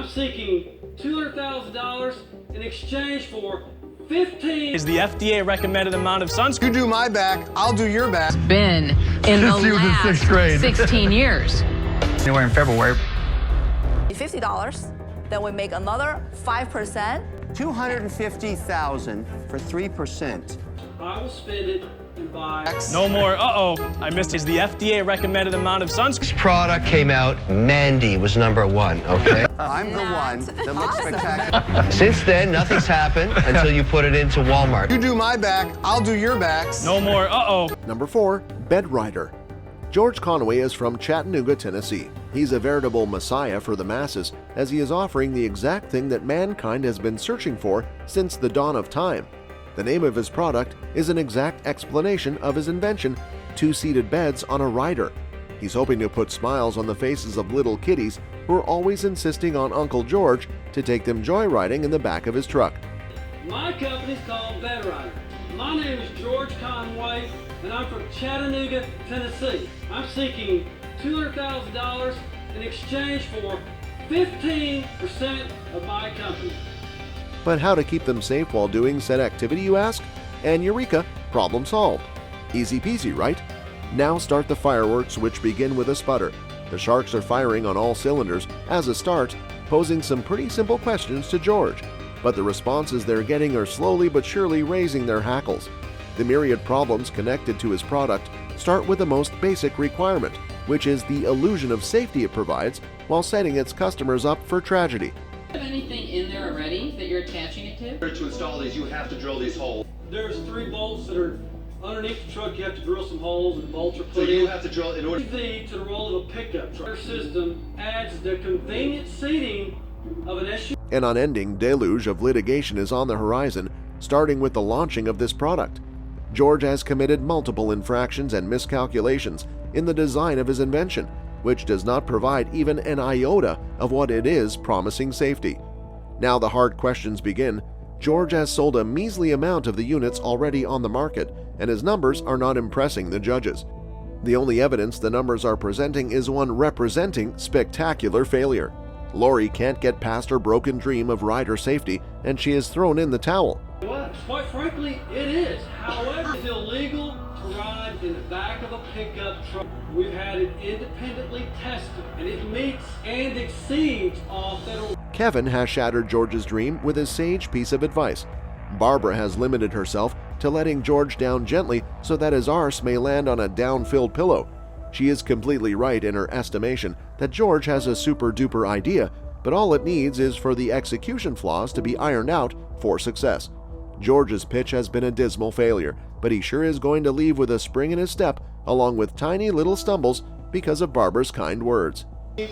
I'm seeking $200,000 in exchange for 15 is the FDA recommended amount of sunscreen. You do my back, I'll do your back. Been in the Since he was in last 6th grade. 16 years. Anywhere in February. $50, then we make another 5%. $250,000 for 3%. I will spend it and buy. No more, I missed it. Is the FDA recommended amount of sunscreen. This product came out, Mandy was #1, okay? I'm the one that looks spectacular. Since then, nothing's happened until you put it into Walmart. You do my back, I'll do your backs. No more, Number 4, Bed Rider. George Conway is from Chattanooga, Tennessee. He's a veritable messiah for the masses, as he is offering the exact thing that mankind has been searching for since the dawn of time. The name of his product is an exact explanation of his invention, 2-seated beds on a rider. He's hoping to put smiles on the faces of little kiddies who are always insisting on Uncle George to take them joyriding in the back of his truck. My company's called Bed Rider. My name is George Conway, and I'm from Chattanooga, Tennessee. I'm seeking $200,000 in exchange for 15% of my company. But how to keep them safe while doing said activity, you ask? And eureka, problem solved. Easy peasy, right? Now start the fireworks, which begin with a sputter. The sharks are firing on all cylinders as a start, posing some pretty simple questions to George. But the responses they're getting are slowly but surely raising their hackles. The myriad problems connected to his product start with the most basic requirement, which is the illusion of safety it provides while setting its customers up for tragedy. Do you have anything in there already that you're attaching it to? To install these, you have to drill these holes. There's 3 bolts that are underneath the truck. You have to drill some holes, and the bolts are So put in. you have to drill in order. TV to the roll of a pickup truck. Our system adds the convenient seating of an SUV. An unending deluge of litigation is on the horizon, starting with the launching of this product. George has committed multiple infractions and miscalculations in the design of his invention, which does not provide even an iota of what it is promising safety. Now the hard questions begin. George has sold a measly amount of the units already on the market, and his numbers are not impressing the judges. The only evidence the numbers are presenting is one representing spectacular failure. Lori can't get past her broken dream of rider safety, and she has thrown in the towel. Quite frankly, it is. However, it's illegal to ride in the back of a pickup truck. We've had it independently tested, and it meets and exceeds all federal. Kevin has shattered George's dream with a sage piece of advice. Barbara has limited herself to letting George down gently so that his arse may land on a down-filled pillow. She is completely right in her estimation that George has a super-duper idea, but all it needs is for the execution flaws to be ironed out for success. George's pitch has been a dismal failure, but he sure is going to leave with a spring in his step, along with tiny little stumbles because of Barbara's kind words. And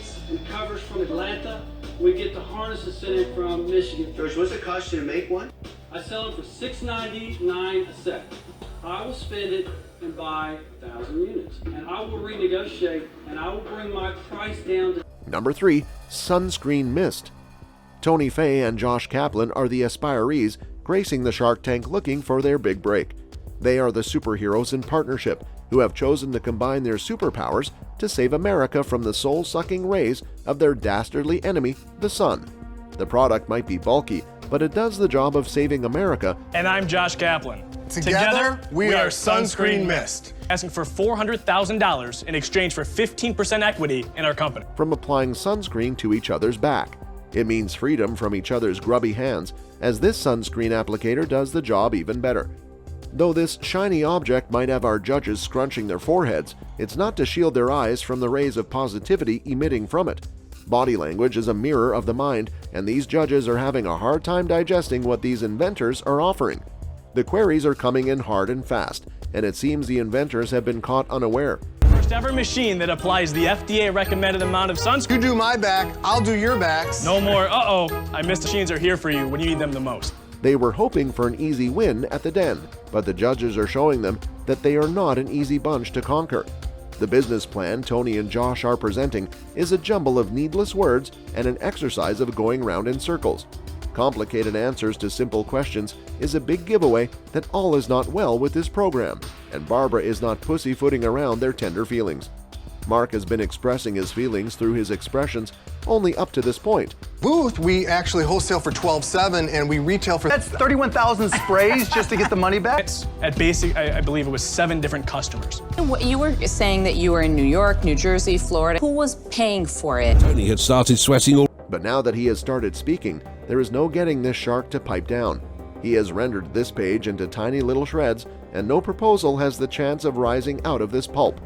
covers from Atlanta. We get the harnesses sent in from Michigan. George, what's it cost you to make one? I sell them for $6.99 a set. I will spend it and buy 1,000 units, and I will renegotiate, and I will bring my price down to. Number 3, Sunscreen Mist. Tony Fay and Josh Kaplan are the aspirees gracing the Shark Tank looking for their big break. They are the superheroes in partnership who have chosen to combine their superpowers to save America from the soul-sucking rays of their dastardly enemy, the sun. The product might be bulky, but it does the job of saving America. And I'm Josh Kaplan. Together, we are Sunscreen Mist. Asking for $400,000 in exchange for 15% equity in our company. From applying sunscreen to each other's back. It means freedom from each other's grubby hands, as this sunscreen applicator does the job even better. Though this shiny object might have our judges scrunching their foreheads, it's not to shield their eyes from the rays of positivity emitting from it. Body language is a mirror of the mind, and these judges are having a hard time digesting what these inventors are offering. The queries are coming in hard and fast, and it seems the inventors have been caught unaware. First ever machine that applies the FDA recommended amount of sunscreen. You do my back, I'll do your backs. No more, I missed. Machines are here for you when you need them the most. They were hoping for an easy win at the den, but the judges are showing them that they are not an easy bunch to conquer. The business plan Tony and Josh are presenting is a jumble of needless words and an exercise of going round in circles. Complicated answers to simple questions is a big giveaway that all is not well with this program, and Barbara is not pussyfooting around their tender feelings. Mark has been expressing his feelings through his expressions, only up to this point. Booth, we actually wholesale for $12.7 and we retail for... That's 31,000 sprays just to get the money back? At basic, I believe it was 7 different customers. You were saying that you were in New York, New Jersey, Florida. Who was paying for it? Tony had started sweating all. But now that he has started speaking, there is no getting this shark to pipe down. He has rendered this page into tiny little shreds, and no proposal has the chance of rising out of this pulp.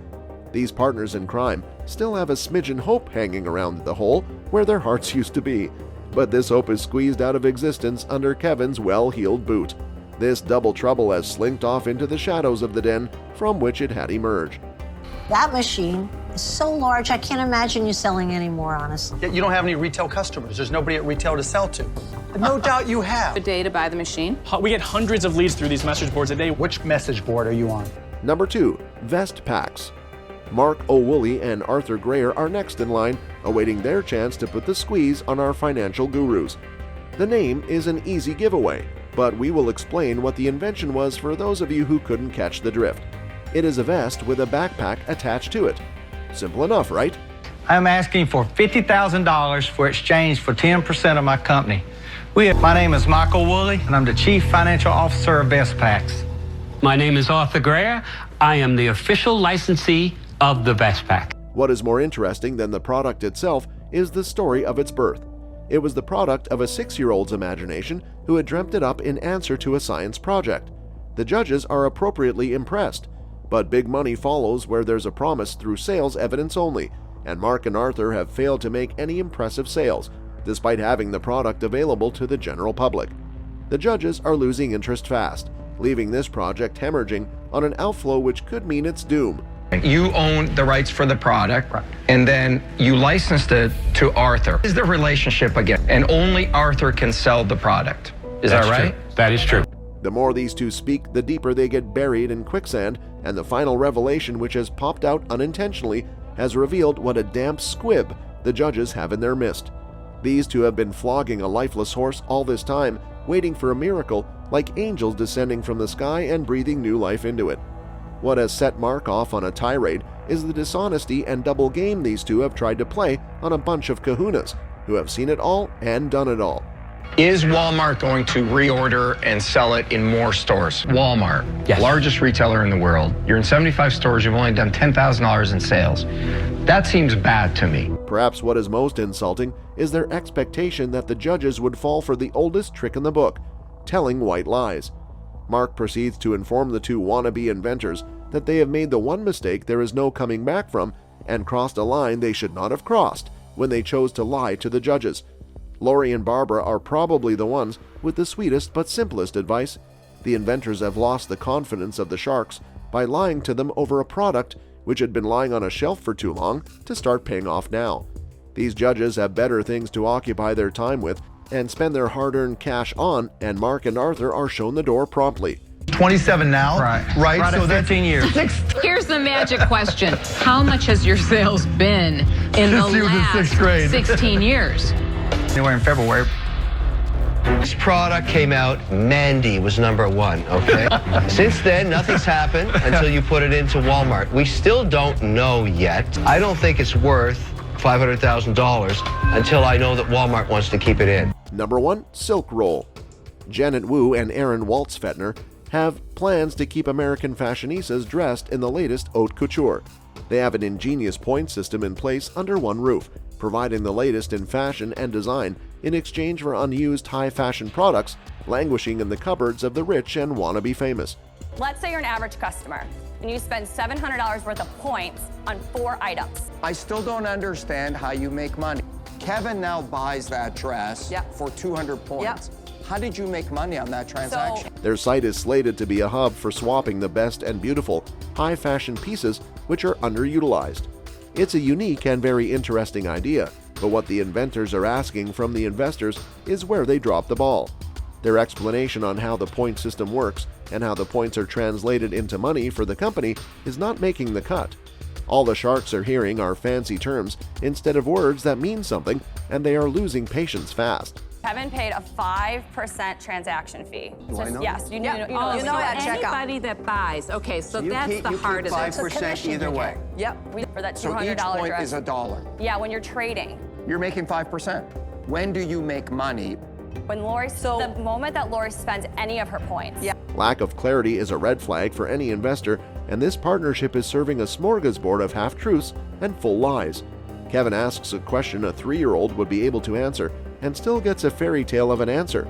These partners in crime still have a smidgen hope hanging around the hole where their hearts used to be. But this hope is squeezed out of existence under Kevin's well-heeled boot. This double trouble has slinked off into the shadows of the den from which it had emerged. That machine is so large, I can't imagine you selling any more, honestly. Yet you don't have any retail customers. There's nobody at retail to sell to. No doubt you have. A day to buy the machine? We get hundreds of leads through these message boards a day. Which message board are you on? Number 2. Vest Packs. Mark O'Woolley and Arthur Grayer are next in line, awaiting their chance to put the squeeze on our financial gurus. The name is an easy giveaway, but we will explain what the invention was for those of you who couldn't catch the drift. It is a vest with a backpack attached to it. Simple enough, right? I'm asking for $50,000 for exchange for 10% of my company. My name is Michael Woolley, and I'm the Chief Financial Officer of Vestpacks. My name is Arthur Grayer. I am the official licensee of the Vestpack. What is more interesting than the product itself is the story of its birth. It was the product of a 6-year-old's imagination who had dreamt it up in answer to a science project. The judges are appropriately impressed, but big money follows where there's a promise through sales evidence only, and Mark and Arthur have failed to make any impressive sales, despite having the product available to the general public. The judges are losing interest fast, leaving this project hemorrhaging on an outflow which could mean its doom. You own the rights for the product, and then you licensed it to Arthur. Is the relationship again? And only Arthur can sell the product. Is that right? True. That is true. The more these two speak, the deeper they get buried in quicksand, and the final revelation, which has popped out unintentionally, has revealed what a damp squib the judges have in their midst. These two have been flogging a lifeless horse all this time, waiting for a miracle, like angels descending from the sky and breathing new life into it. What has set Mark off on a tirade is the dishonesty and double game these two have tried to play on a bunch of kahunas who have seen it all and done it all. Is Walmart going to reorder and sell it in more stores? Walmart, Yes. Largest retailer in the world. You're in 75 stores, you've only done $10,000 in sales. That seems bad to me. Perhaps what is most insulting is their expectation that the judges would fall for the oldest trick in the book, telling white lies. Mark proceeds to inform the two wannabe inventors that they have made the one mistake there is no coming back from and crossed a line they should not have crossed when they chose to lie to the judges. Lori and Barbara are probably the ones with the sweetest but simplest advice. The inventors have lost the confidence of the sharks by lying to them over a product which had been lying on a shelf for too long to start paying off now. These judges have better things to occupy their time with and spend their hard-earned cash on, and Mark and Arthur are shown the door promptly. 27 now? Right. So 15 years. Here's the magic question. How much has your sales been in the Since he was in last 6th grade. 16 years? Anywhere in February. This product came out, Mandy was #1, okay? Since then, nothing's happened until you put it into Walmart. We still don't know yet. I don't think it's worth $500,000 until I know that Walmart wants to keep it in. Number 1, Silk Roll. Janet Wu and Aaron Waltzfettner have plans to keep American fashionistas dressed in the latest haute couture. They have an ingenious point system in place under one roof, providing the latest in fashion and design in exchange for unused high-fashion products languishing in the cupboards of the rich and wannabe famous. Let's say you're an average customer and you spend $700 worth of points on 4 items. I still don't understand how you make money. Kevin now buys that dress for 200 points. How did you make money on that transaction? Their site is slated to be a hub for swapping the best and beautiful, high-fashion pieces which are underutilized. It's a unique and very interesting idea, but what the inventors are asking from the investors is where they drop the ball. Their explanation on how the point system works and how the points are translated into money for the company is not making the cut. All the sharks are hearing are fancy terms instead of words that mean something, and they are losing patience fast. Kevin paid a 5% transaction fee. Do I know yes, that? you know, you know that checkout. Anybody that buys. Okay, so You that's keep- the you keep hardest. 5% either way. for that $200 So each point dress. is $1. Yeah, when you're trading. You're making 5%. When do you make money? When Lori, the moment that Lori spends any of her points. Yeah. Lack of clarity is a red flag for any investor, and this partnership is serving a smorgasbord of half-truths and full lies. Kevin asks a question a 3-year-old would be able to answer and still gets a fairy tale of an answer.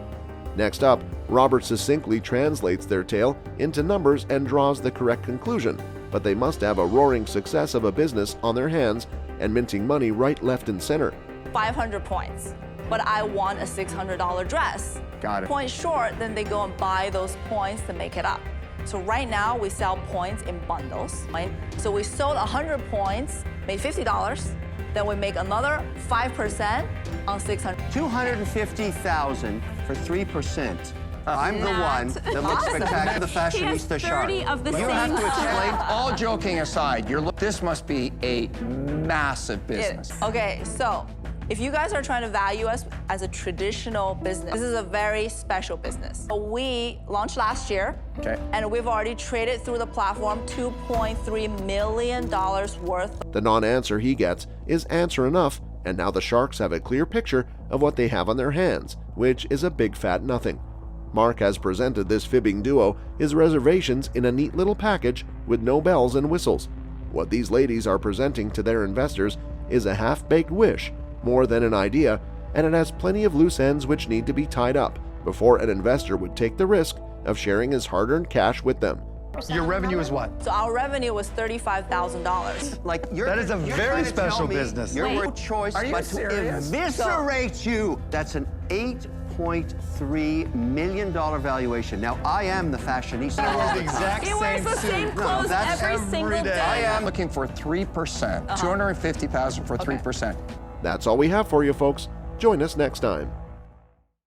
Next up, Robert succinctly translates their tale into numbers and draws the correct conclusion, but they must have a roaring success of a business on their hands and minting money right, left, and center. 500 points, but I want a $600 dress. Got it. Points short, then they go and buy those points to make it up. So right now we sell points in bundles. Right? So we sold 100 points, made $50. Then we make another 5% on 600. 250,000 for 3%. I'm the one that looks spectacular. The fashionista shark. He has 30 of the You same have to explain. color. All joking aside, this must be a massive business. Okay, so if you guys are trying to value us as a traditional business, this is a very special business. So we launched last year, and we've already traded through the platform $2.3 million worth. The non-answer he gets is answer enough, and now the Sharks have a clear picture of what they have on their hands, which is a big fat nothing. Mark has presented this fibbing duo his reservations in a neat little package with no bells and whistles. What these ladies are presenting to their investors is a half-baked wish, more than an idea, and it has plenty of loose ends which need to be tied up before an investor would take the risk of sharing his hard-earned cash with them. Your revenue is what? So our revenue was $35,000. That is a very special business. Your no choice but to eviscerate you. That's an $8.3 million valuation. Now, I am the fashionista. He wears the same clothes every single day. I am looking for 3%, 250,000 for 3%. That's all we have for you, folks. Join us next time.